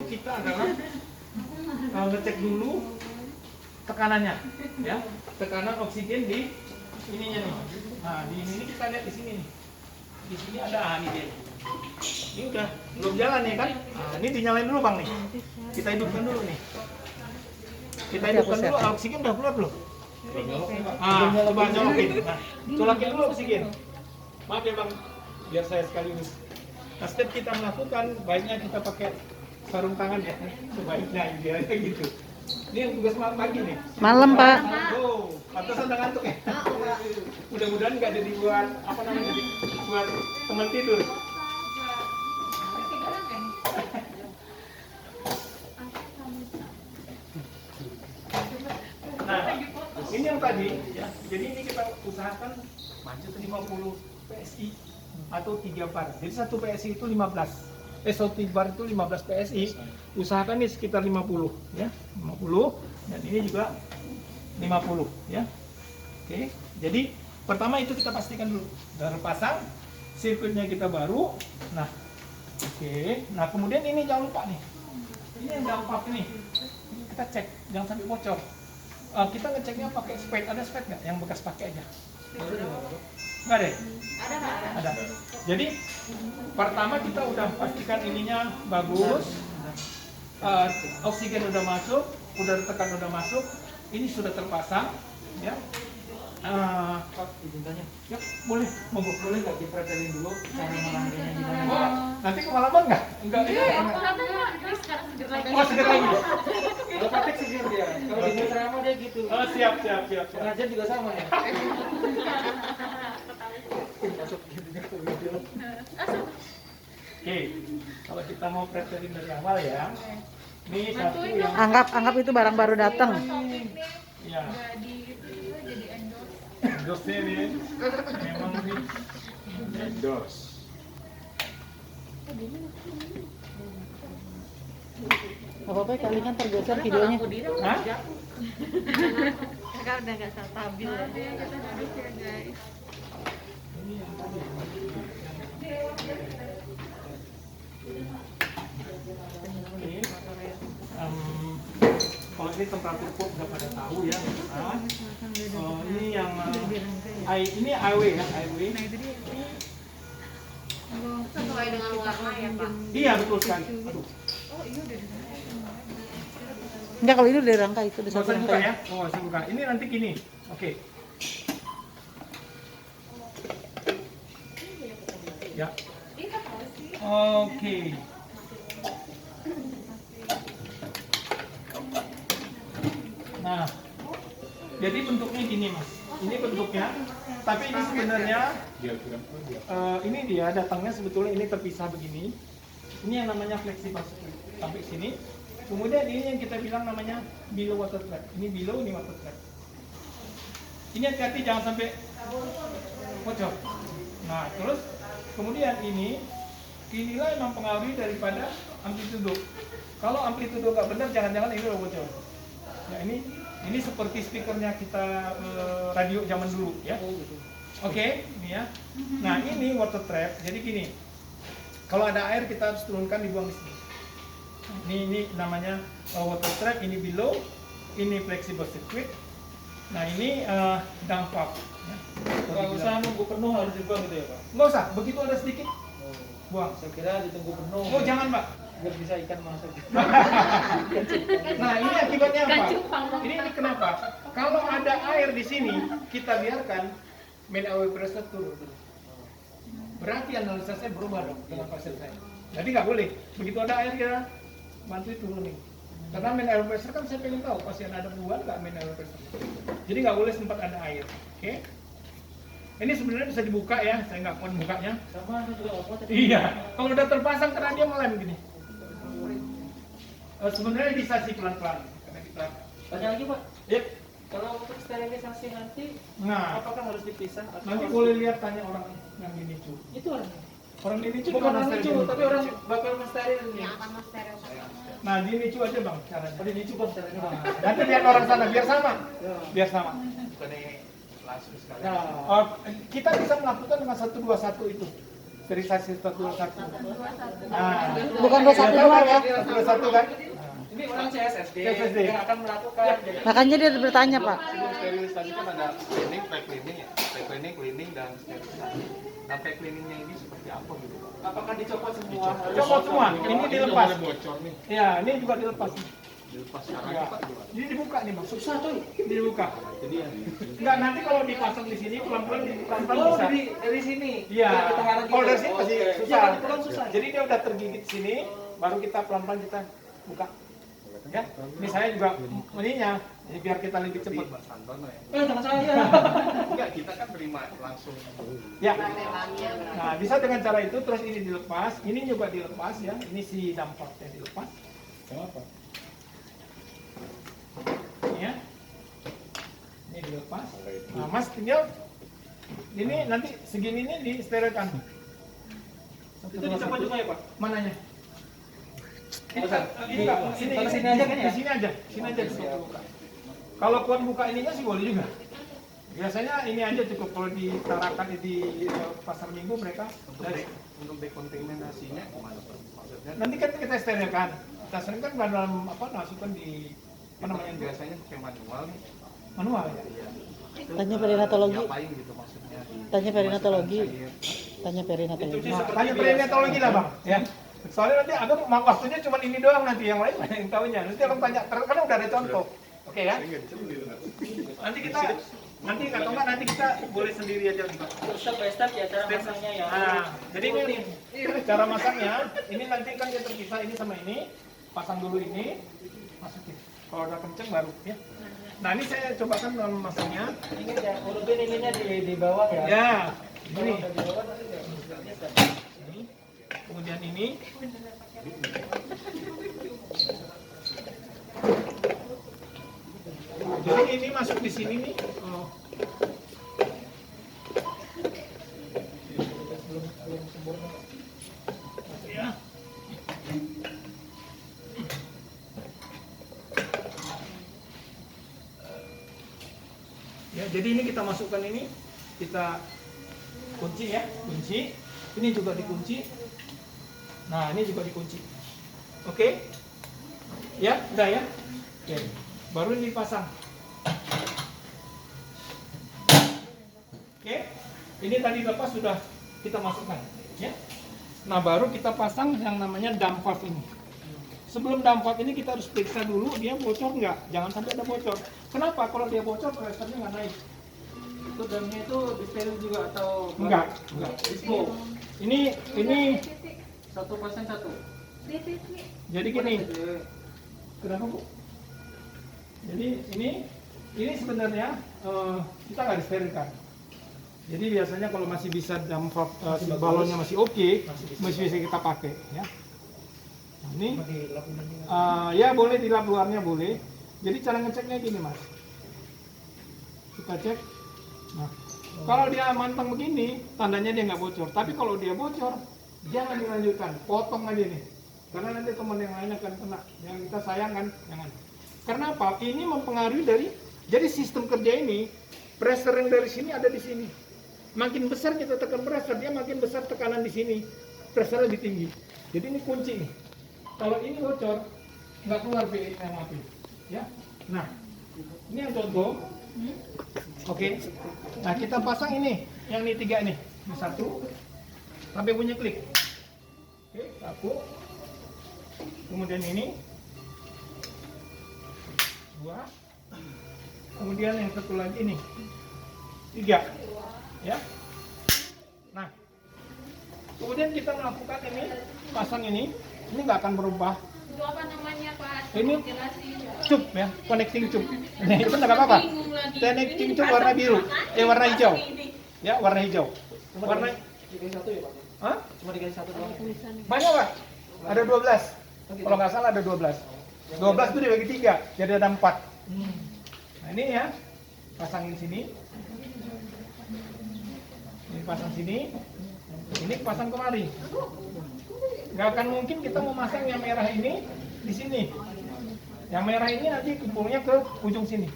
kita adalah ngecek dulu tekanannya, ya. Tekanan oksigen di ininya nih. Nah, di sini kita lihat di sini nih. Di sini ada ini dia. Ini udah belum jalan ya kan? Nah, ini dinyalain dulu Bang nih. Kita hidupkan dulu nih. Kita hidupkan dulu, oksigen udah keluar belum? Coba nyolokin. Nah, colokin dulu oksigen. Maaf ya Bang, biar saya sekaligus. Nah, setiap kita melakukan, baiknya kita pakai sarung tangan ya. Sebaiknya idealnya gitu. Ini yang tugas pagi nih. Malam Pak. Oh, pantesan udah ngantuk ya. Mudah-mudahan nggak jadi buat apa namanya, buat teman tidur. Nah, ini yang tadi ya. Jadi ini kita usahakan maju ke 50 PSI atau 3 bar. Jadi satu PSI itu 15. Satu bar itu 15 PSI. Usahakan nih sekitar 50 ya. 50 dan ini juga 50 ya. Oke. Jadi pertama itu kita pastikan dulu. Udah terpasang, sirkuitnya kita baru. Nah, oke. Nah, kemudian ini jangan lupa nih. Ini yang dampak ini. Kita cek, jangan sampai bocor. Kita ngeceknya pakai spade. Ada spade nggak yang bekas pakai aja? Nggak deh? Ada. Jadi pertama kita udah pastikan ininya bagus, oksigen udah masuk, udara tekan udah masuk, ini sudah terpasang, ya. Pak, izin tanya. Ya, boleh, monggo. Boleh nggak dipretelin dulu cara melangkahnya gimana? Oh, nanti kemalaman nggak? Enggak. Oh, seger lagi. Kalau praktek seger dia. Kalau di ceramah dia gitu. Oh, siap. Pengajian juga sama ya. Oke, kalau kita mau pretelin dari awal ya, ini satu yang Anggap itu barang baru datang. ya. Endorse nih, memang nih endorse. Gak apa-apa kali kan tergeser videonya. Hah? Kakak udah gak stabil ya. Kita harus ya guys. Ini yang tadi. Oke. Kalau ini temperatur pop udah pada tahu ya. Ini yang ini AW ya, AW. Sesuai dengan warna ya Pak. Iya betul sekali. Aduh. Enggak, kalau ini udah rangka itu udah Saya satu buka ya. rangka. Oh, saya buka. Ini nanti gini. Oke. Ya. Oke. Nah, jadi bentuknya gini Mas. Ini bentuknya, tapi ini sebenarnya ini dia datangnya sebetulnya ini terpisah begini. Ini yang namanya flexible sampai sini. Kemudian ini yang kita bilang namanya below water trap. Ini below, ini water trap. Ini hati-hati jangan sampai bocor. Nah, terus kemudian inilah yang mempengaruhi daripada amplitudo. Kalau amplitudo nggak benar, jangan-jangan ini udah bocor. Ya ini seperti speakernya kita radio zaman dulu ya. Oke, ini ya. Nah ini water trap. Jadi gini, kalau ada air kita harus turunkan, dibuang di sini. Ini namanya water trap. Ini below, ini flexible circuit. Nah ini dampak. Ya. Nggak usah nunggu penuh harus dibuang gitu ya Pak? Nggak usah, begitu ada sedikit buang. Saya kira ditunggu penuh. Oh jangan Pak. Biar bisa ikan masuk. Nah ini akibatnya apa? Ini kenapa? Kalau ada air di sini, kita biarkan main air pressure turun. Berarti analisisnya berubah dong dengan pasien saya. Jadi nggak boleh. Begitu ada air kita bantu turunin. Karena main air pressure kan saya pengen tahu pasien ada buah nggak main air pressure. Jadi nggak boleh sempat ada air. Oke? Ini sebenarnya bisa dibuka ya. Saya nggak kuat bukanya. Sama saya juga apa tadi? Iya. Kalau udah terpasang karena dia melem gini. Sebenarnya bisa sih pelan-pelan. Karena kita. Tanya lagi Pak. Yep. Kalau untuk sterilisasi nanti, Nah, apakah harus dipisah? Atau nanti harus- boleh lihat tanya orang yang di NICU. Itu orangnya. Orang di NICU Bukan orang steril lucu, dulu. tapi orang bakal mensteril nih. Yang akan steril. Nah di NICU aja bang caranya. Oh, di lucu Bang sterilnya Bang. Nanti lihat orang sana biar sama, Ya. biar sama. Bukan ini langsung sekali. Nah, Kita bisa melakukan dengan 121 itu. Sterilisasi 121. Nah, Bukan 212 ya. 121 kan? Ini orang CSSD CSSD. yang akan melakukan. Jadi Makanya dia bertanya, Pak. Sebelum sterilisasi kan ada screening, pre-cleaning ya, pre-cleaning, cleaning dan sterilisasi. Nah, pre-cleaningnya ini seperti apa gitu Pak? apakah dicopot semua? Copot semua. Ini dilepas. Bocor nih, Ya, ini juga dilepas. dilepas sekarang Ya. Pak. Ini dibuka nih, Bang. Susah tuh. Dibuka. Jadi ya, Enggak, nanti kalau dipasang di sini pelan-pelan Oh, bisa. dari sini. Iya. Kita harap Kalau gitu. dari sini masih Oke. susah. Iya, pelan susah. Jadi dia udah tergigit sini, baru kita pelan-pelan kita buka. Ya, ini saya juga ininya, ini biar kita lebih cepat. Pak Santono ya. Jangan saya. Enggak, kita kan terima langsung. Ya. Nah, bisa dengan cara itu, terus ini dilepas, ini juga dilepas ya. Ini si dampaknya dilepas. Kenapa? Ini ya. Ini dilepas. Nah, Mas tinggal ini nanti segini ini disterilkan. Itu dicopot juga ya, Pak? Mananya? Ini Bukan. ini enggak, sini Kalau sini aja kan ya? Di sini aja, sini aja cukup buka. Kalau kuat buka ininya sih boleh juga. Biasanya ini aja cukup kalau ditarakan di pasar minggu mereka dari Untuk dekontaminasinya gimana Pak? Maksudnya nanti kan kita sterilkan. Kita sterilkan dalam apa masukkan di apa namanya biasanya pakai manual nih. manual ya. Tanya perinatologi. Ngapain gitu maksudnya? Tanya perinatologi. Air. Tanya perinatologi. Nah, tanya perinatologi lah bang, ya. Soalnya nanti abang waktunya cuma ini doang nanti yang lain yang tahunya. Nanti abang tanya, karena udah ada contoh, oke ya? Nanti atau enggak nanti kita boleh sendiri aja nih, Bang. Step by step ya cara masangnya ya. Nah, jadi ini cara masaknya, ini nanti kan dia terpisah ini sama ini, pasang dulu ini, masukin. Kalau udah kenceng baru ya. Nah ini saya cobakan dalam masaknya. Ingat ya, urutin ininya di bawah ya. Ya, Kalau ini. udah di bawah nanti nggak bisa. Ini. Kemudian ini. Jadi ini masuk di sini nih. Oh. Ya. Ya, jadi ini kita masukkan ini, kita kunci ya, kunci. Ini juga dikunci. Nah, ini juga dikunci. Oke? Ya, udah ya. Oke. Baru ini dipasang. Oke. Ini tadi lepas sudah kita masukkan, ya. Nah, baru kita pasang yang namanya dump valve ini. Sebelum dump valve ini kita harus periksa dulu dia bocor nggak. Jangan sampai ada bocor. Kenapa? Kalau dia bocor, pressurnya nggak naik. Itu damnya itu disteril juga atau Enggak. Dispo. Ini 1% 1. jadi gini. Kenapa Bu? Jadi ini sebenarnya kita nggak disterilkan. Jadi biasanya kalau masih bisa si balonnya masih oke, masih bisa kita pakai ya. Nah, ini ya boleh dilap luarnya boleh. Jadi cara ngeceknya gini Mas. Kita cek. Nah, kalau dia manteng begini, tandanya dia nggak bocor. Tapi kalau dia bocor, jangan dilanjutkan, potong aja nih. Karena nanti teman yang lain akan kena. Yang kita sayang kan, jangan. Karena apa? Ini mempengaruhi jadi sistem kerja ini, pressure yang dari sini ada di sini. Makin besar kita tekan pressure, dia makin besar tekanan di sini. Pressure lebih tinggi. Jadi ini kunci nih. Kalau ini bocor, nggak keluar PE yang api. Ya. Nah, ini yang contoh. Oke. Nah, kita pasang ini, yang ini 3 nih. Ini 1, sampai bunyi klik. Oke, 1. Kemudian ini 2. Kemudian yang satu lagi ini 3. Ya. Nah, kemudian kita melakukan ini, pasang ini nggak akan berubah. Itu apa namanya Pak? Ini Jelasin. cup ya, connecting cup. Nah, itu nggak apa-apa. Bingung lagi. Connecting cup warna biru, warna hijau. Ya, warna hijau. Cuma Warna, dikasih 1 ya Pak? hah? Cuma dikasih 1 doang. Banyak Pak. Ada 12. Kalau nggak salah ada 12. 12 itu dibagi 3, jadi ada 4. Nah ini ya, pasangin sini. Ini pasang sini. Ini pasang kemari. Nggak akan mungkin kita mau masang yang merah ini di sini. Yang merah ini nanti kumpulnya ke ujung sini.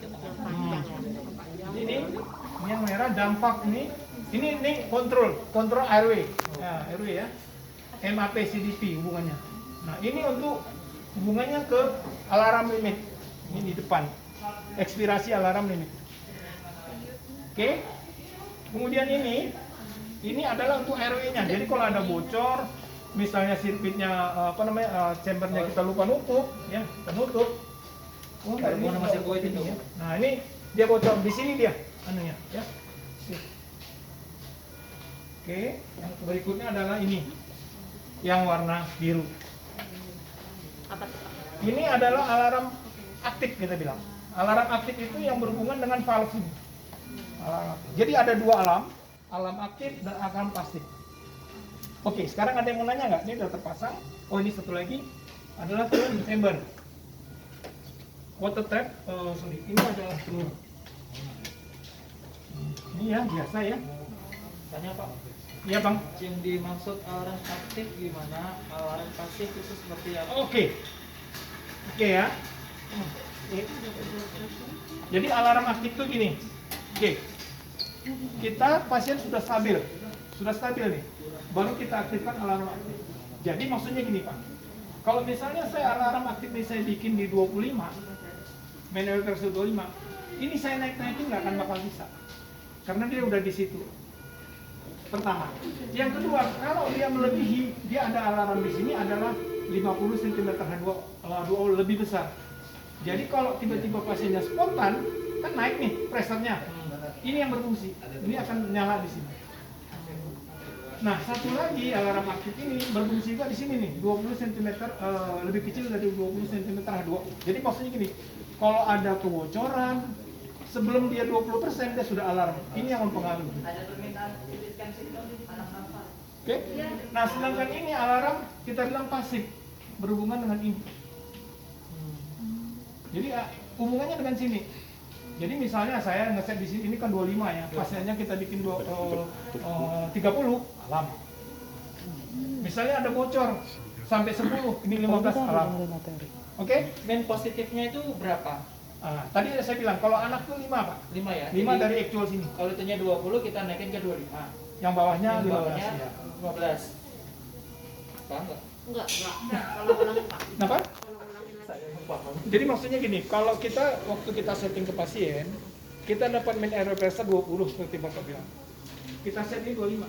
Ini yang merah dampak ini Ini kontrol airway. Ya, airway ya. MAP CDP hubungannya. Nah, ini untuk hubungannya ke alarm limit. Ini di depan. Ekspirasi alarm limit. Oke. Kemudian ini adalah untuk airway-nya. Jadi kalau ada bocor, misalnya sirkuitnya chambernya kita lupa nutup, ya, kita nutup. Oh, ini nama sirkuit itu. ya. Nah, ini dia bocor di sini dia anunya, ya. Oke, yang berikutnya adalah ini. Yang warna biru. Apa tuh? Ini adalah alarm aktif kita bilang. Alarm aktif itu yang berhubungan dengan valve ini. Alarm aktif. Jadi ada dua alarm aktif dan alarm pasif. Oke, sekarang ada yang mau nanya nggak? Ini udah terpasang. Oh, ini satu lagi adalah coolant chamber. Water trap, ini adalah coolant. Ini ya biasa ya. Tanya Pak, Iya bang. yang dimaksud alarm aktif gimana? Alarm pasif itu seperti apa? Oke ya. Oke. Jadi alarm aktif tuh gini. Oke. Kita pasien sudah stabil nih. Baru kita aktifkan alarm aktif. Jadi maksudnya gini Pak. Kalau misalnya saya alarm aktif ini saya bikin di 25, manual versi 25, ini saya naikin nggak akan bakal bisa. Karena dia udah di situ. Pertama. Yang kedua, kalau dia melebihi, dia ada alarm di sini adalah 50 cm/2 lebih besar. Jadi kalau tiba-tiba pasiennya spontan, kan naik nih pressure-nya. Ini yang berfungsi. Ini akan nyala di sini. Nah, satu lagi alarm aktif ini berfungsi juga di sini nih, 20 cm lebih kecil dari 20 cm/2. Jadi maksudnya gini, kalau ada kebocoran sebelum dia 20% dia sudah alarm. Ini yang mempengaruhi. Oke. Nah, sedangkan ini alarm kita bilang pasif, berhubungan dengan ini. Jadi hubungannya dengan sini. Jadi misalnya saya ngeset di sini, ini kan 25 ya, pasiennya kita bikin 30, alarm. Misalnya ada bocor sampai 10, ini 15 alarm. Oke? Main positifnya itu berapa? Tadi saya bilang kalau anak tuh 5 Pak. 5 ya? 5 Jadi, dari actual sini. kalau itunya 20 kita naikin ke 25. Yang bawahnya Yang 15 bawahnya ya. 15. Paham nggak? Enggak. Kalau ulang Pak. Kenapa? Kalau ulangin lagi. Saya paham. Jadi maksudnya gini, kalau waktu kita setting ke pasien, kita dapat main air pressure 20 seperti Bapak bilang. Kita set ini 25.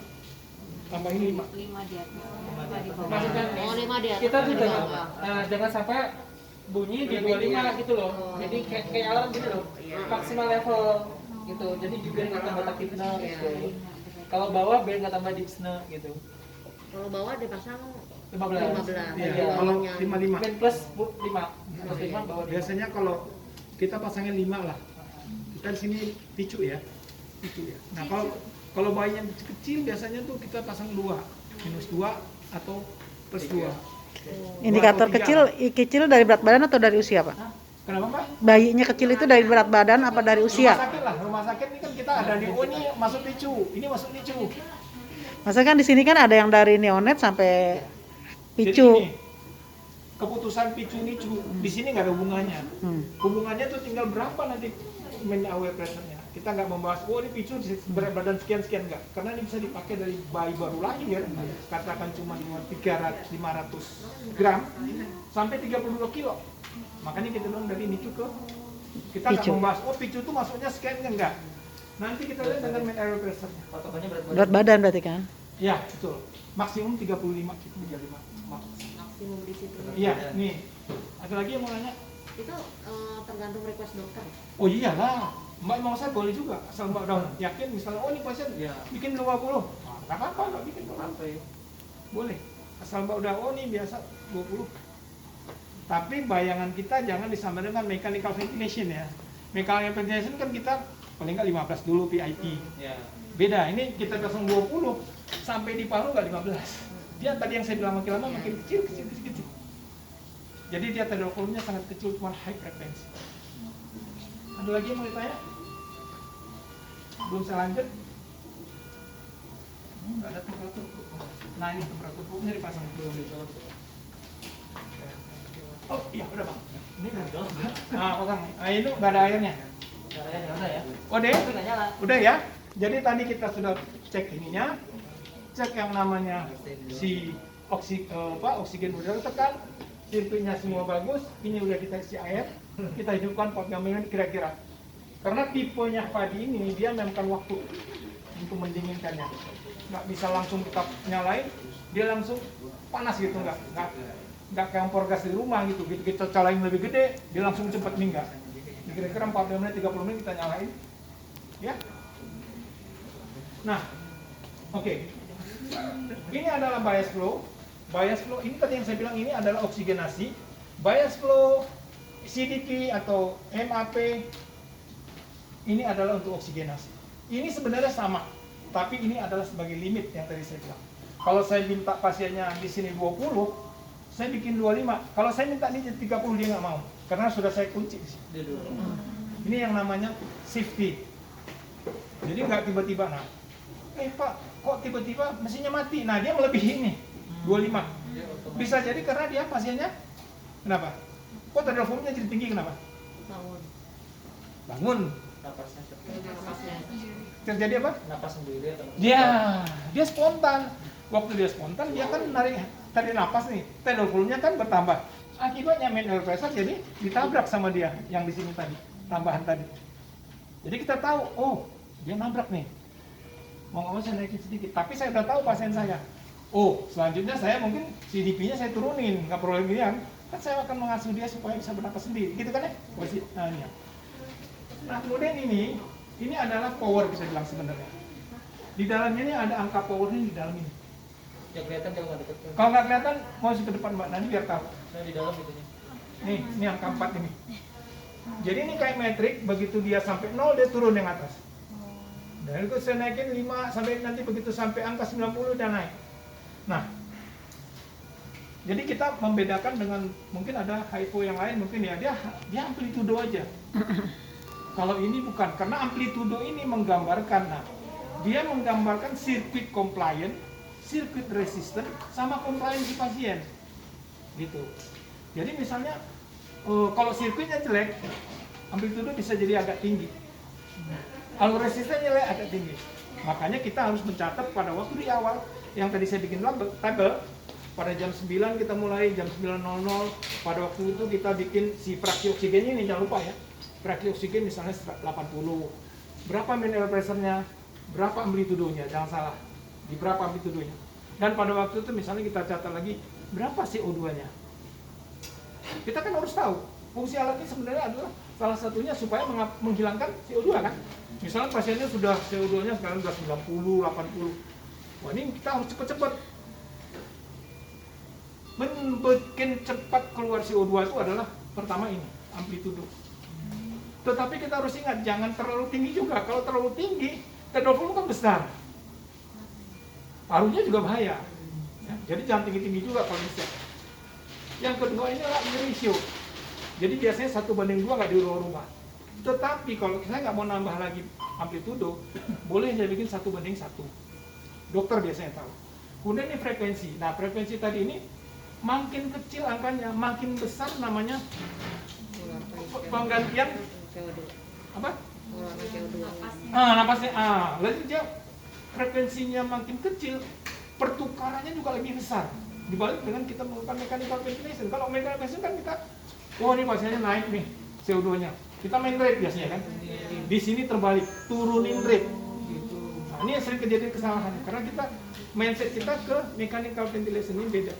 Tambahin 5. 5 di atas. Maksudnya Oh, 5 di atas. kita tuh Di jangan, bawah. jangan sampai bunyi di 25 gitu loh. Jadi kayak alarm gitu loh. Maksimal level gitu. Jadi biar nggak tambah takipnya gitu. Kalau bawah biar nggak tambah dipsnya gitu. Kalau bawah dipasang 15. 15. Iya, kalau 55. Main plus 5. Plus 5 bawah 5. Biasanya kalau kita pasangin 5 lah. Kita di sini picu ya. Nah, kalau bayi yang kecil biasanya tuh kita pasang 2, -2 atau +2. Indikator kecil dari berat badan atau dari usia, Pak? Kenapa Pak? Bayinya kecil itu dari berat badan apa dari usia? Rumah sakit ini kan kita ada di ini masuk picu, ini masuk picu. Maksudnya kan di sini kan ada yang dari neonat sampai Jadi picu. ini, keputusan picu nicu di sini nggak ada hubungannya. Hubungannya tuh tinggal berapa nanti aware pressure-nya. Kita nggak membahas, oh ini picu berat badan sekian nggak, karena ini bisa dipakai dari bayi baru lahir, katakan cuma 500 gram sampai 32 kilo. Makanya kita bilang dari nicu ke, kita nggak Picu. membahas, oh picu itu masuknya sekian enggak. Nanti kita lihat dengan main air pressure-nya. Patokannya Berat badan berarti kan? Ya betul, maksimum 35 gitu, 35. Maksimum di situ. Iya, nih. Ada lagi yang mau nanya? Itu tergantung request dokter. Oh iyalah, Mbak mau saya boleh juga, asal Mbak udah yakin misalnya, oh ini pasien Iya. bikin 20, nggak apa-apa, nggak bikin 20. Boleh, asal Mbak udah, oh ini biasa 20. Tapi bayangan kita jangan disamakan dengan mechanical ventilation ya. Mechanical ventilation kan kita paling nggak 15 dulu PIP. Ya. Beda, ini kita pasang 20, sampai di paru nggak 15. Dia tadi yang saya bilang makin lama makin kecil. Jadi dia tadi volumenya sangat kecil, cuma high frekuensi. Ada lagi yang mau ditanya? Belum saya lanjut? Nggak ada temperatur. Nah ini temperatur pupnya dipasang belum dicoba. Oh iya udah Bang. Ini udah. Pasang. Nah ini nggak ada airnya. Caranya udah ya. Oh deh? Tapi nggak nyala. Udah ya? Jadi tadi kita sudah cek ininya, cek yang namanya si oksigen udara tekan, sirkuitnya semua bagus, ini udah kita isi air, kita hidupkan 45 menit kira-kira. Karena tipenya padi ini dia memakan waktu untuk mendinginkannya, nggak bisa langsung kita nyalain, dia langsung panas gitu, nggak kayak kompor gas di rumah gitu, kita calain lebih gede, dia langsung cepat meninggal. Kira-kira 45 menit, 30 menit kita nyalain, ya. Nah, oke. Ini adalah bias flow. Bias flow ini tadi yang saya bilang ini adalah oksigenasi. Bias flow CDP atau MAP ini adalah untuk oksigenasi. Ini sebenarnya sama, tapi ini adalah sebagai limit yang tadi saya bilang. Kalau saya minta pasiennya di sini 20, saya bikin 25. Kalau saya minta ini 30 dia nggak mau, karena sudah saya kunci di sini. Ini yang namanya safety. Jadi nggak tiba-tiba, nah, Pak, kok tiba-tiba mesinnya mati? Nah, dia melebihi ini 25. Bisa jadi karena dia pasiennya kenapa? Kok tadi volumenya jadi tinggi kenapa? Bangun. Napasnya Napasnya. Terjadi apa? napas sendiri atau Dia spontan. Waktu dia spontan dia kan narik tadi napas nih, tadi volumenya kan bertambah. Akibatnya main air pressure jadi ditabrak sama dia yang di sini tadi, tambahan tadi. Jadi kita tahu, oh dia nabrak nih. Mau nggak mau saya naikin sedikit, tapi saya udah tahu pasien saya. Oh selanjutnya saya mungkin CDP-nya saya turunin, nggak perlu lebihan. Kan saya akan mengasuh dia supaya bisa bernapas sendiri, gitu kan ya? Nah, ini ya. Nah kemudian ini adalah power bisa bilang sebenarnya. Di dalamnya ini ada angka powernya di dalam ini. yang kelihatan kalau nggak deket. Kalau nggak kelihatan, mau ke depan Mbak Nani biar tahu. Nah di dalam gitu nih. Nih, ini angka 4 ini. Jadi ini kayak metrik, begitu dia sampai 0 dia turun yang atas. Dan itu saya naikin 5 sampai nanti begitu sampai angka 90 dia naik. Nah, jadi kita membedakan dengan mungkin ada hypo yang lain, mungkin ya dia amplitudo aja. Kalau ini bukan, karena amplitudo ini menggambarkan, nah, dia menggambarkan sirkuit compliant, sirkuit resistant, sama compliant si pasien, gitu. Jadi misalnya kalau sirkuitnya jelek, amplitudo bisa jadi agak tinggi. Kalau resistannya agak tinggi. Makanya kita harus mencatat pada waktu di awal yang tadi saya bikin tabel. Pada jam 9 kita mulai, jam 9.00 pada waktu itu kita bikin si fraksi oksigennya ini, jangan lupa ya. Fraksi oksigen misalnya 80. Berapa main air pressure-nya? Berapa amplitudonya? Jangan salah. Di berapa amplitudonya? Dan pada waktu itu misalnya kita catat lagi berapa CO2-nya. Kita kan harus tahu. Fungsi alat ini sebenarnya adalah salah satunya supaya menghilangkan CO2 kan. Misalnya pasiennya sudah CO2-nya sekarang sudah 90, 80. Wah ini kita harus cepat-cepat. Membuat cepat keluar CO2 itu adalah pertama ini, amplitudo. Tetapi kita harus ingat, jangan terlalu tinggi juga. Kalau terlalu tinggi, T20 kan besar. Paruhnya juga bahaya. Ya, jadi jangan tinggi-tinggi juga kalau bisa. Yang kedua ini adalah ratio. Jadi biasanya 1:2 nggak dirubah. Tetapi kalau saya nggak mau nambah lagi amplitudo, boleh saya bikin 1:1. Dokter biasanya tahu. Kemudian ini frekuensi. Nah frekuensi tadi ini makin kecil angkanya, makin besar namanya penggantian apa? Napasnya. Lalu dia frekuensinya makin kecil, pertukarannya juga lebih besar. Dibalik dengan kita melakukan mechanical ventilation. Kalau mechanical ventilation kan kita, oh ini pasiennya naik nih CO2-nya. Kita main rate biasanya kan. Di sini terbalik, turunin rate. Nah, ini yang sering kejadian kesalahan karena kita mindset kita ke mechanical ventilation ini beda.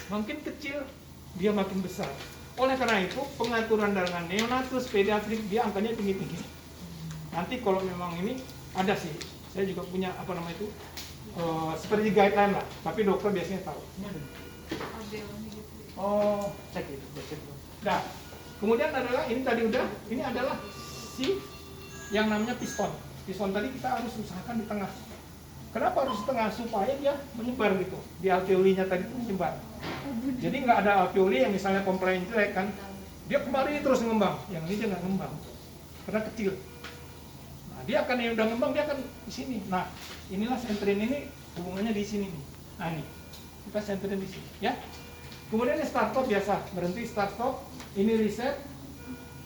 Makin kecil, dia makin besar. Oleh karena itu, pengaturan dengan neonatus, pediatrik, dia angkanya tinggi-tinggi. Nanti kalau memang ini, ada sih, saya juga punya apa namanya itu, seperti guideline lah, tapi dokter biasanya tahu. Oh, cek itu, cek itu. Nah, kemudian adalah, ini tadi udah, ini adalah si yang namanya piston. Piston tadi kita harus usahakan di tengah. Kenapa harus di tengah? Supaya dia menyebar gitu. Di alveolinya tadi itu menyebar. Jadi nggak ada alveoli yang misalnya komplain jelek kan, dia kembali terus ngembang. Yang ini dia nggak ngembang, karena kecil. Nah, dia akan yang udah ngembang dia akan di sini. Nah, inilah sentrin ini hubungannya di sini nih. Nah ini, kita sentrin di sini, ya. Kemudian ini start stop biasa, berhenti start stop. Ini reset.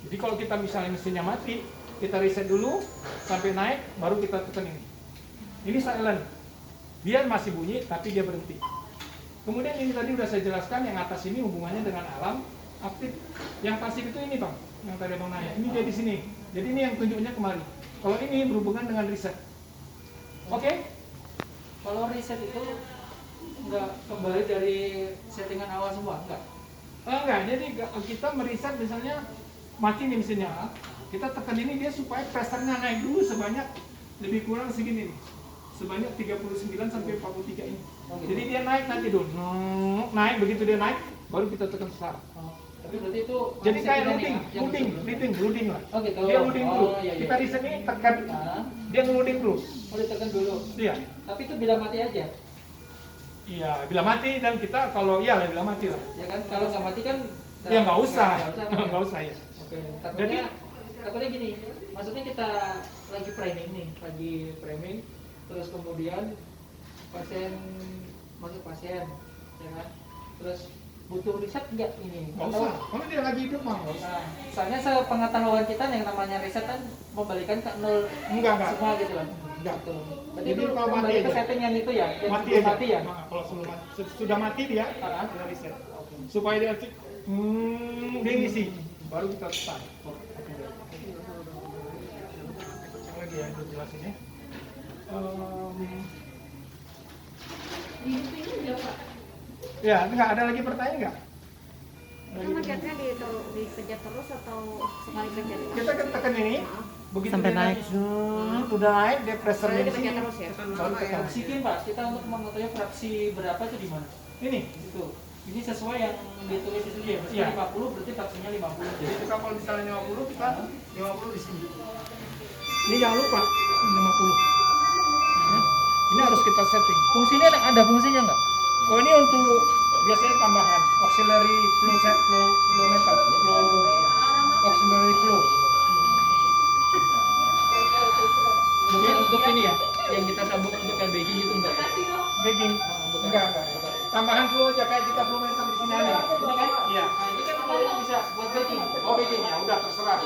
Jadi kalau kita misalnya mesinnya mati, kita reset dulu sampai naik, baru kita tekan ini. Ini silent. Dia masih bunyi tapi dia berhenti. Kemudian ini tadi udah saya jelaskan, yang atas ini hubungannya dengan alam aktif. Yang pasif itu ini Bang, yang tadi Bang nanya. Ini dia di sini. Jadi ini yang tunjuknya kemari. Kalau ini berhubungan dengan riset. Oke? Kalau riset itu nggak kembali dari settingan awal semua, enggak? Enggak, jadi kita meriset misalnya mati nih mesinnya. Kita tekan ini dia supaya pressure-nya naik dulu sebanyak lebih kurang segini nih. Sebanyak 39 sampai 43 ini. Oh, gitu. Jadi dia naik nanti dulu. Naik, begitu dia naik baru kita tekan start. Tapi berarti itu Jadi kayak settingan loading lah. Oh gitu. Dia loading dulu. Iya, iya. Kita riset ini tekan, Nah, dia loading dulu. mau ditekan dulu. Iya. Tapi itu bila mati aja. Iya, bila mati dan kita kalau iya bila mati lah. Ya kan kalau nggak mati kan Ya nggak usah, kan? nggak usah ya. Oke. Takutnya gini, maksudnya kita lagi framing, terus kemudian pasien masuk pasien, ya kan? Terus butuh riset nggak ini? Nggak usah. Kalau dia lagi hidup mah nggak usah. Nah, soalnya sepengetahuan kita yang namanya riset kan membalikan ke nol Enggak. semua gitu kan? Enggak. Gitu. Berarti Jadi itu kalau mati kembali ke aja. settingan itu ya? Yang Mati sebelum aja. mati ya? Nah, kalau sebelum mati. Sudah mati dia, kita riset. Supaya dia dia ngisi. Baru kita start. Yang lagi ya, gue jelasin ya. Ya, enggak ada lagi pertanyaan enggak? Itu ngecatnya dipencet terus atau sekali pencet? Kita kan tekan ini, begitu Sampai dia naik. udah naik, dia pressure Jadi di sini. dipencet terus ya? Baru tekan. Oksigen Pak, kita untuk mengetahui fraksi berapa itu di mana? Ini, Itu. Ini sesuai yang ditulis itu ya. Iya. Maksudnya 50 berarti fraksinya 50. jadi kita kalau misalnya 50, kita 50 di sini. Ini jangan lupa, 50. Ya. Ini harus kita setting. Fungsinya ada fungsinya nggak? Oh ini untuk biasanya tambahan auxiliary flow meter, auxiliary flow. Mungkin untuk ini ya, yang kita sambung untuk kayak bagging itu enggak? Bagging, enggak. Tambahan flow aja kayak kita flow meter di sini ada. Ini kan? Iya. Nah, ini kan kalau ini bisa buat bagging. Oh bagging ya, udah terserah.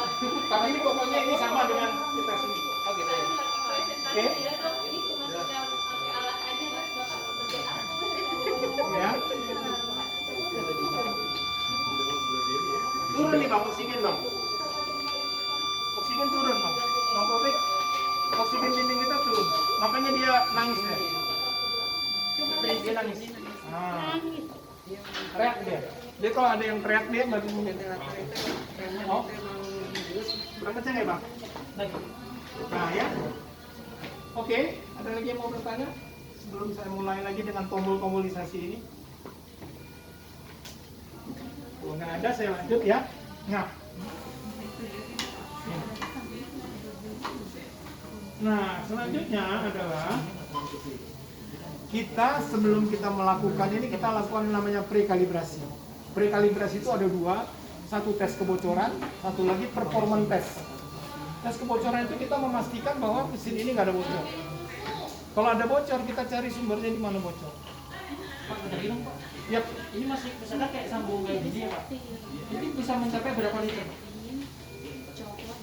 Tapi ini pokoknya ini sama dengan kita sini. Oh gitu ya. Oke? Ya. Turun nih bang, oksigen bang. Oksigen turun bang. Bang Taufik, oksigen dinding kita turun. Makanya dia nangis deh. Dia nangis. Nah. Teriak dia. Dia kalau ada yang teriak dia bagi Oh. Berapa kencang ya bang? Nah ya. Oke, ada lagi yang mau bertanya? Sebelum saya mulai lagi dengan tombol-tombolisasi ini. Kalau nggak ada, saya lanjut ya. Nah, selanjutnya adalah kita sebelum kita melakukan ini, kita lakukan namanya prekalibrasi. Prekalibrasi itu ada dua, satu tes kebocoran, satu lagi performance test. Tes kebocoran itu kita memastikan bahwa mesin ini nggak ada bocor. Kalau ada bocor, kita cari sumbernya di mana bocor. Pak, bentar dong Pak. Yap. Ini masih misalnya kayak sambung kayak gini ya Pak. Ini bisa mencapai berapa liter?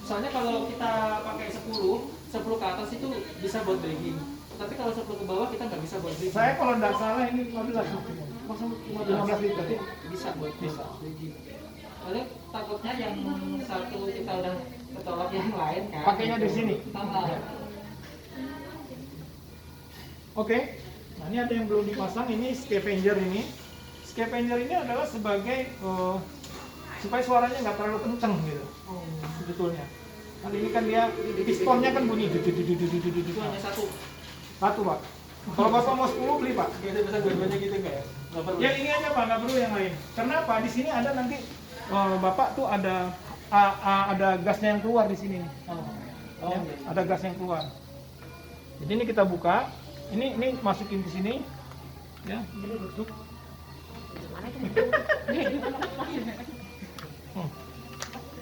Misalnya kalau kita pakai 10 ke atas itu bisa buat bagging. Tapi kalau 10 ke bawah kita nggak bisa buat bagging. Saya kalau nggak salah ini 15 liter. Bisa buat bagging. Soalnya takutnya yang satu kita udah ketolak yang lain kan. Pakainya di sini. Sama. Oke. Nah ini ada yang belum dipasang, ini scavenger ini. Scavenger ini adalah sebagai supaya suaranya nggak terlalu kenceng gitu. Sebetulnya. Kali ini kan dia pistonnya kan bunyi. Itu hanya satu. Satu pak. Kalau bapak mau 10 beli pak. Kita bisa dua-duanya gitu nggak ya? Nggak perlu. Ya ini aja pak, nggak perlu yang lain. Kenapa? Di sini ada nanti bapak tuh ada gasnya yang keluar di sini nih. Ya, ada gas yang keluar. Jadi ini kita buka. Ini masukin ke sini. Ya, ini tutup.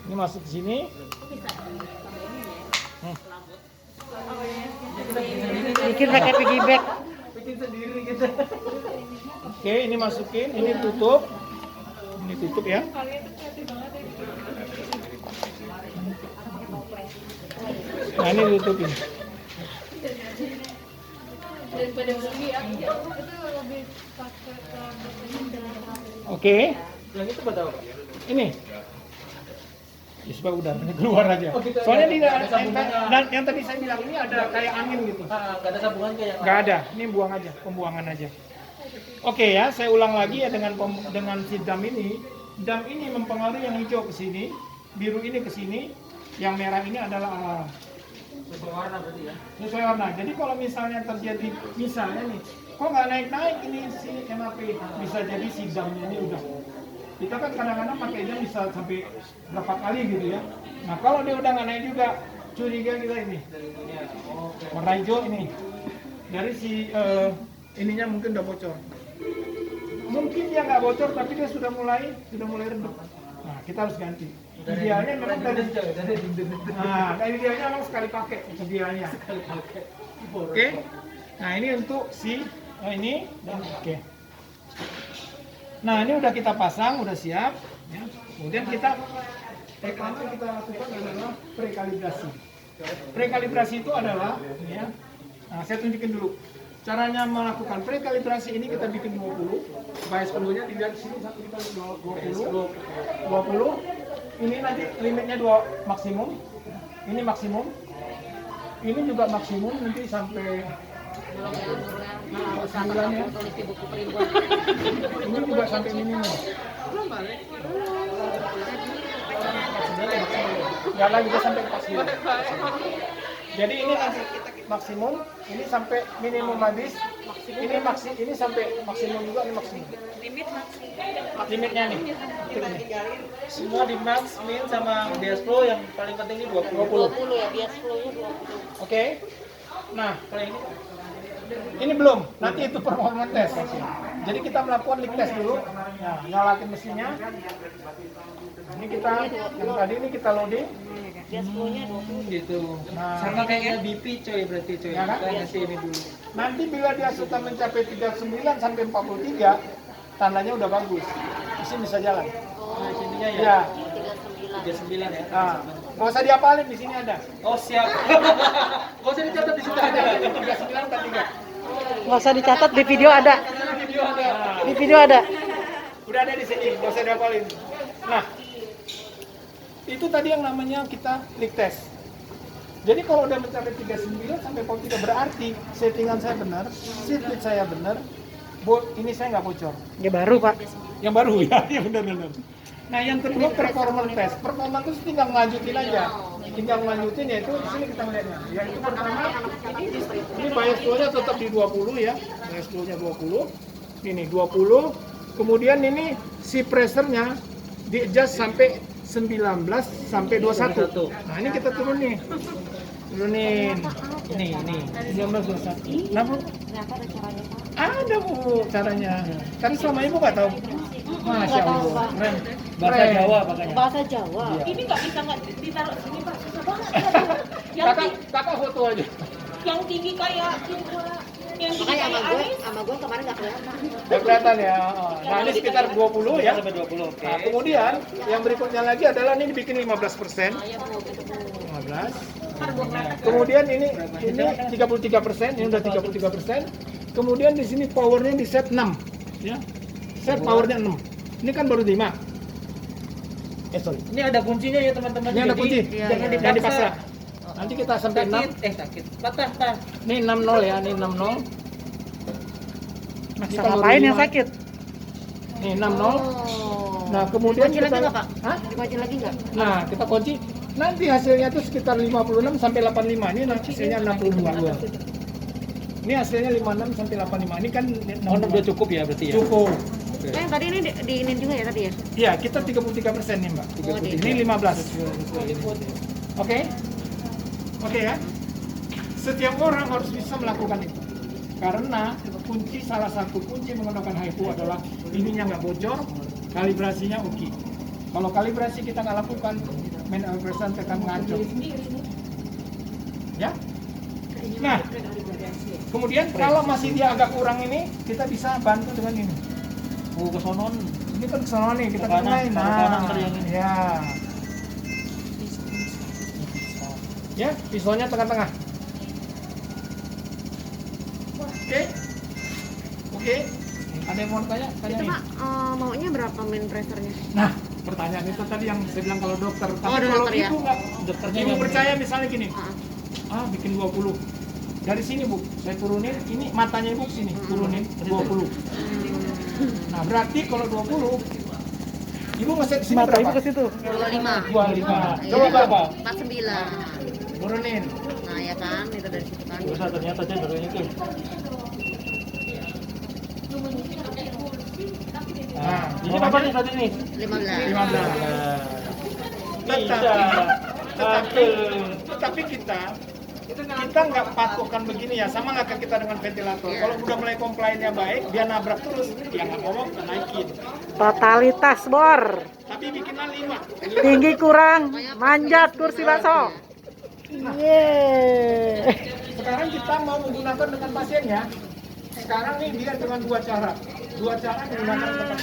Ini masuk ke sini. Bikin pakai piggyback. Bikin sendiri gitu. Oke, ini masukin, ini tutup. Ini tutup ya. Nah, ini tutupin. daripada beli ya. Oke, Yang itu buat apa, Pak? ini. Ya, supaya udaranya keluar aja. Oh, gitu, Soalnya ada- tidak ada sambungannya. dan yang tadi saya bilang ini ada kayak angin gitu. Nggak ada sambungan kayak yang Nggak ada, ini buang aja, pembuangan aja. Oke ya, saya ulang lagi ya dengan si dam ini. Dam ini mempengaruhi yang hijau ke sini, biru ini ke sini, yang merah ini adalah alarm. sesuai warna berarti ya. Sesuai warna. Jadi kalau misalnya terjadi, misalnya nih, kok nggak naik-naik ini si MAP, bisa jadi si damnya ini udah. Kita kan kadang-kadang pakai jam bisa sampai berapa kali gitu ya. Nah kalau dia udah nggak naik juga, curiga kita ini. Oke. Warna hijau ini dari si ininya mungkin udah bocor. Mungkin dia nggak bocor tapi dia sudah mulai redup. Nah kita harus ganti. Idealnya memang dari idealnya memang sekali pakai idealnya. Oke. Nah ini untuk si ini dan oke. Nah ini udah kita pasang, udah siap. Ya. Kemudian kita pertama kita lakukan adalah prekalibrasi. Prekalibrasi itu adalah ya. Nah, saya tunjukin dulu. Caranya melakukan prekalibrasi ini kita bikin 20. Bias penuhnya dilihat di sini satu kita 20. Ini nanti limitnya 2 maksimum. Ini maksimum. Ini juga maksimum nanti sampai 9 ya. Ini juga sampai minimum. Nyala juga sampai 49. Jadi ini nanti maksimum, ini sampai minimum habis. Ini sampai maksimum juga, ini maksimum. Limitnya nih. Semua di max, min sama bias flow yang paling penting ini 20. 20 ya, bias flow-nya 20. Oke. Nah, kalau ini belum. Nanti itu performance test. Jadi kita melakukan leak test dulu. Nah, nyalakan mesinnya. Ini kita yang tadi ini kita loading. Bias flow-nya 20. Gitu. Nah, Sama kayak BP coy berarti coy. Ya kan? Kita ngasih ini dulu. nanti bila dia sudah mencapai 39 sampai 43, tandanya udah bagus. Mesin bisa jalan. Nah, sininya ya. Ya. 39 ya. Nah, nggak usah diapalin, di sini ada. Oh siap. Gak usah dicatat di situ Ada ada. 39 43. Nggak usah dicatat, di video ada. Video ada. Di video ada. Udah ada di sini, nggak usah diapalin. Nah, itu tadi yang namanya kita leak test. Jadi kalau udah mencapai 39 sampai 43 berarti settingan saya benar, sirkuit saya benar, ini saya nggak bocor. Ya baru Pak. Yang baru ya, ya benar-benar. Nah yang kedua performance test. Performance itu tinggal ngelanjutin aja. Tinggal ngelanjutin yaitu di sini kita melihatnya. Yaitu pertama ini bias flow-nya tetap di 20 ya. Bias flow-nya 20. Ini 20. Kemudian ini si pressure-nya di adjust sampai 19 sampai 21. Nah ini kita turun nih. Turunin. Ini 19 21. Nah, Bu? Ternyata ada caranya Pak. Ada Bu caranya. Karena selama ini Bu nggak tahu. Masya Allah. Keren. Bahasa Keren. Jawa makanya. Bahasa Jawa. Iya. Ini nggak bisa nggak ditaruh sini Pak, susah banget. Kakak foto aja. Yang tinggi kayak yang tinggi Makanya kayak sama Anis. gue kemarin nggak kelihatan. Nggak kelihatan ya. Nah ini sekitar 20 ya. Sampai 20. Oke. Nah, kemudian yang berikutnya lagi adalah ini dibikin 15%. 15. Kemudian ini 33%, ini udah 33%. Kemudian di sini powernya di set 6, ya. Set powernya 6. Ini kan baru 5. Sorry. Ini ada kuncinya ya teman-teman. Ini ada Jadi, kunci. Jangan Jangan dipaksa. dipaksa. Nanti kita sampai 6. Sakit. Patah. Ini 60 ya, ini 60. Maksa kalau ngapain yang lima. sakit? Ini 60. Nah, kemudian Kunci lagi kita nggak Pak? Hah? Dikunci lagi nggak? Nah, kita kunci. Nanti hasilnya tuh sekitar 56 sampai 85. Ini nanti hasilnya 62. Ini hasilnya 56 sampai 85. Ini kan Oh, udah cukup ya berarti ya. cukup. Yang tadi ini diinin juga ya tadi ya? Iya, kita 33% nih, Mbak. Oh, di- Ini 15. Oke? Oke ya. Setiap orang harus bisa melakukan itu. Karena salah satu kunci menggunakan HIFU adalah ininya nggak bocor, kalibrasinya oke. Kalau kalibrasi kita nggak lakukan, main operation tekan ngaco. Ya. Nah, kemudian kalau masih dia agak kurang ini, kita bisa bantu dengan ini. Oh, ke sonon. Ini kan kesana nih, kita Ke kanan, kenai. ke kanan ntar yang ini. Ya. Ya, pisaunya tengah-tengah. Oke? Oke? Ada yang mau tanya? Tanya Itu nih. Pak, maunya berapa main pressernya? Nah, pertanyaan itu tadi yang saya bilang kalau dokter. Tapi ada kalau dokter ya? ibu nggak, Dokternya ibu yang- percaya misalnya gini, Ah, bikin 20. Dari sini bu, saya turunin, ini matanya ibu sini, turunin 20. Nah berarti kalau 20, ibu ngeset sini Mata ibu berapa? ke situ. 25. 25. Iya. Coba berapa? 49. Turunin. Nah ya kan, itu dari situ kan. Bisa ternyata cenderungnya tuh. Nah, Ini berapa nih saat ini? 15. 15. Bisa. Tetapi kita nggak patokan begini ya, sama nggak kayak kita dengan ventilator. Kalau udah mulai komplainnya baik, dia nabrak terus, ya nggak ngomong, kita naikin. Totalitas bor. Tapi bikinlah 5. Tinggi kurang, manjat kursi bakso. Yeay. Sekarang kita mau menggunakan dengan pasiennya. Sekarang nih dia dengan 2 cara. 2 cara menggunakan tempat.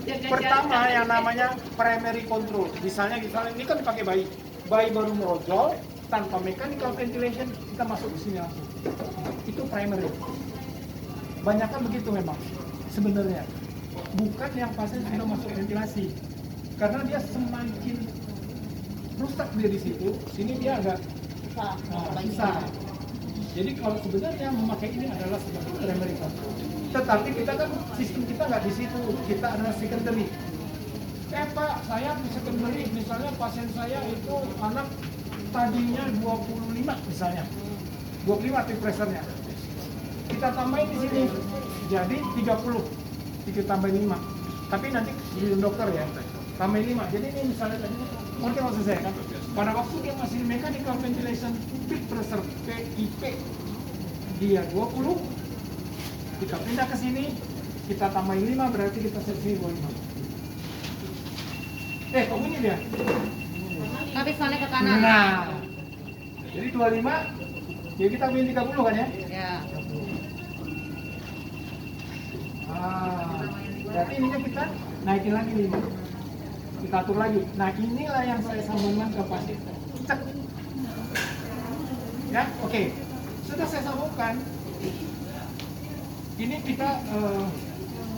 Pertama yang namanya primary control. Misalnya ini kan dipakai bayi. Bayi baru merojol, tanpa mechanical ventilation, kita masuk di sini langsung. Itu primary. Banyak kan begitu memang sebenarnya. Bukan yang pasien sudah masuk ventilasi. Karena dia semakin rusak dia di situ, sini dia agak susah. Jadi kalau sebenarnya memakai ini adalah sebagai primary control. Tetapi kita kan sistem kita nggak di situ, kita adalah secondary. Pak, saya di secondary, misalnya pasien saya itu anak tadinya 25 misalnya, 25 peak pressure-nya. Kita tambahin di sini, jadi 30, kita tambahin 5. Tapi nanti di dokter ya, tambahin 5. Jadi ini misalnya tadi, mungkin maksud saya kan, pada waktu dia masih mechanical ventilation peak pressure PIP, dia 20, kita pindah ke sini, kita tambahin 5, berarti kita sini 25. Kamu ini dia. Tapi soalnya ke kanan. Nah, jadi 25, jadi kita ambil 30 kan ya? Ya. Berarti ininya kita naikin lagi 5. Kita atur lagi. Nah inilah yang saya sambungkan ke pasien. Cek. Ya, oke. Sudah saya sambungkan. Ini kita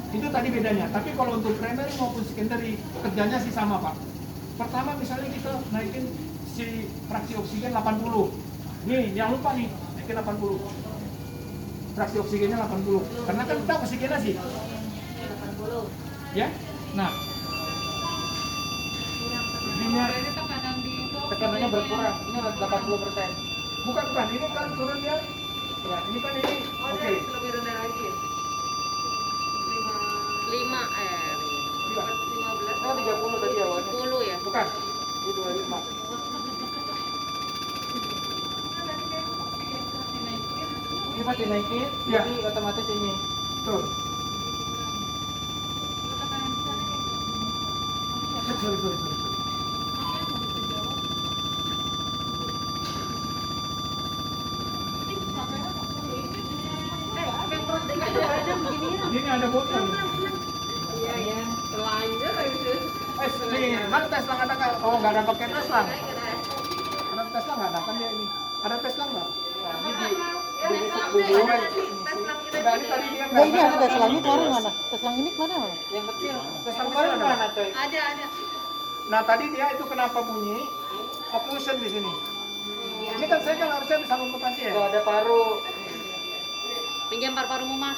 itu tadi bedanya. Tapi kalau untuk primary maupun secondary kerjanya sih sama Pak. Pertama misalnya kita naikin si fraksi oksigen 80. Nih, jangan lupa nih, naikin 80. Fraksi oksigennya 80. Karena kan kita oksigenasi. Ya. Nah. Ininya Tekanannya berkurang. Ini 80%. bukan, ini kan turun dia. Ya, ini kan ini. Oke. 5 Tidak. 15 Oh, 30 tadi awalnya. 10 ya. Bukan. Ini 25. Ini pasti naikin, Ya. jadi otomatis ini. Tuh. Sorry. Ini ada botol. Iya. Telanjur itu. Nih, kan tes lang ada nggak? Oh, nggak ada pakai tes lang. Ada tes lang nggak ada kan dia ini? Ada tes lang nggak? Nah, ini di besok dulu. Enggak, ini tadi dia Nah, ini ada tes lang ini kemarin mana? Tes lang ini kemana? Yang kecil. Tes lang Kemarin ada. mana coy? Ada. Nah, tadi dia itu kenapa bunyi? Occlusion di sini. Ini kan saya kan harusnya bisa ke pasien. Kalau ada paru. Pinjam paru-parumu Mas.